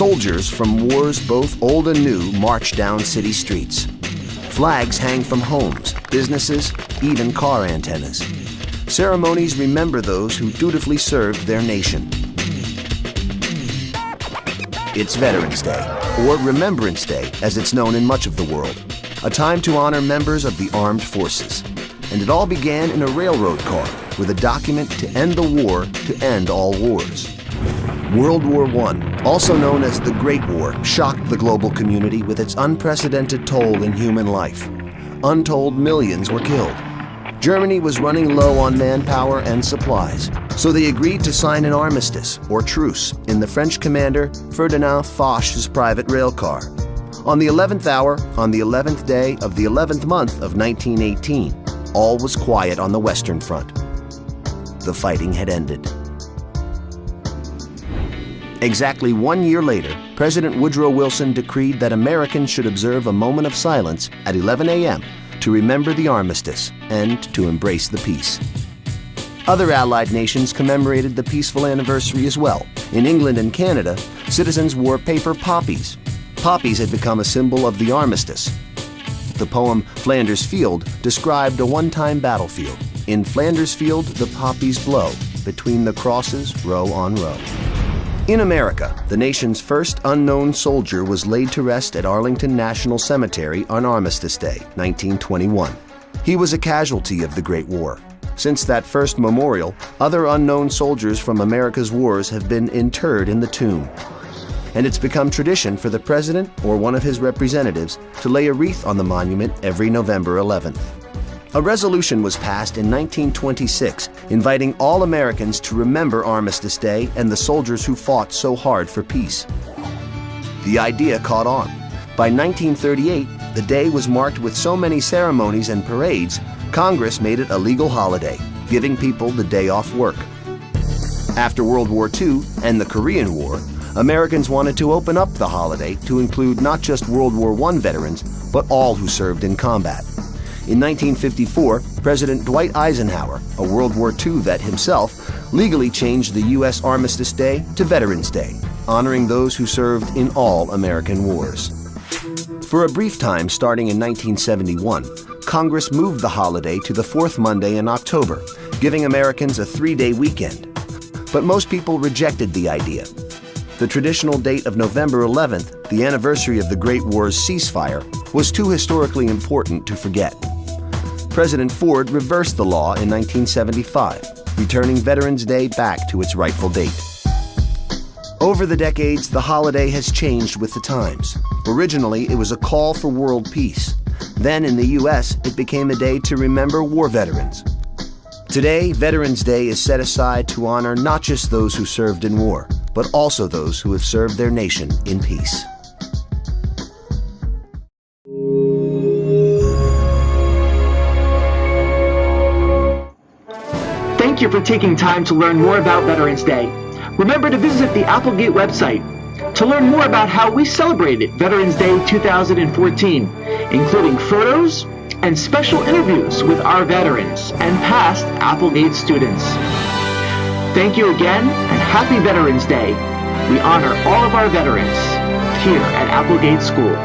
Soldiers from wars both old and new march down city streets. Flags hang from homes, businesses, even car antennas. Ceremonies remember those who dutifully served their nation. It's Veterans Day, or Remembrance Day, as it's known in much of the world, a time to honor members of the armed forces. And it all began in a railroad car with a document to end the war to end all wars. World War I, also known as the Great War, shocked the global community with its unprecedented toll in human life. Untold millions were killed. Germany was running low on manpower and supplies, so they agreed to sign an armistice, or truce, in the French commander Ferdinand Foch's private railcar. On the 11th hour, on the 11th day of the 11th month of 1918, all was quiet on the Western Front. The fighting had ended. Exactly 1 year later, President Woodrow Wilson decreed that Americans should observe a moment of silence at 11 a.m. to remember the armistice and to embrace the peace. Other Allied nations commemorated the peaceful anniversary as well. In England and Canada, citizens wore paper poppies. Poppies had become a symbol of the armistice. The poem Flanders Field described a one-time battlefield. In Flanders Field, the poppies blow, between the crosses, row on row. In America, the nation's first unknown soldier was laid to rest at Arlington National Cemetery on Armistice Day, 1921. He was a casualty of the Great War. Since that first memorial, other unknown soldiers from America's wars have been interred in the tomb. And it's become tradition for the president or one of his representatives to lay a wreath on the monument every November 11th. A resolution was passed in 1926 inviting all Americans to remember Armistice Day and the soldiers who fought so hard for peace. The idea caught on. By 1938, the day was marked with so many ceremonies and parades, Congress made it a legal holiday, giving people the day off work. After World War II and the Korean War, Americans wanted to open up the holiday to include not just World War I veterans, but all who served in combat. In 1954, President Dwight Eisenhower, a World War II vet himself, legally changed the U.S. Armistice Day to Veterans Day, honoring those who served in all American wars. For a brief time starting in 1971, Congress moved the holiday to the fourth Monday in October, giving Americans a 3-day weekend. But most people rejected the idea. The traditional date of November 11th, the anniversary of the Great War's ceasefire, was too historically important to forget. President Ford reversed the law in 1975, returning Veterans Day back to its rightful date. Over the decades, the holiday has changed with the times. Originally, it was a call for world peace. Then in the U.S., it became a day to remember war veterans. Today, Veterans Day is set aside to honor not just those who served in war, but also those who have served their nation in peace. Thank you for taking time to learn more about Veterans Day. Remember to visit the Applegate website to learn more about how we celebrated Veterans Day 2014, including photos and special interviews with our veterans and past Applegate students. Thank you again, and happy Veterans Day. We honor all of our veterans here at Applegate School.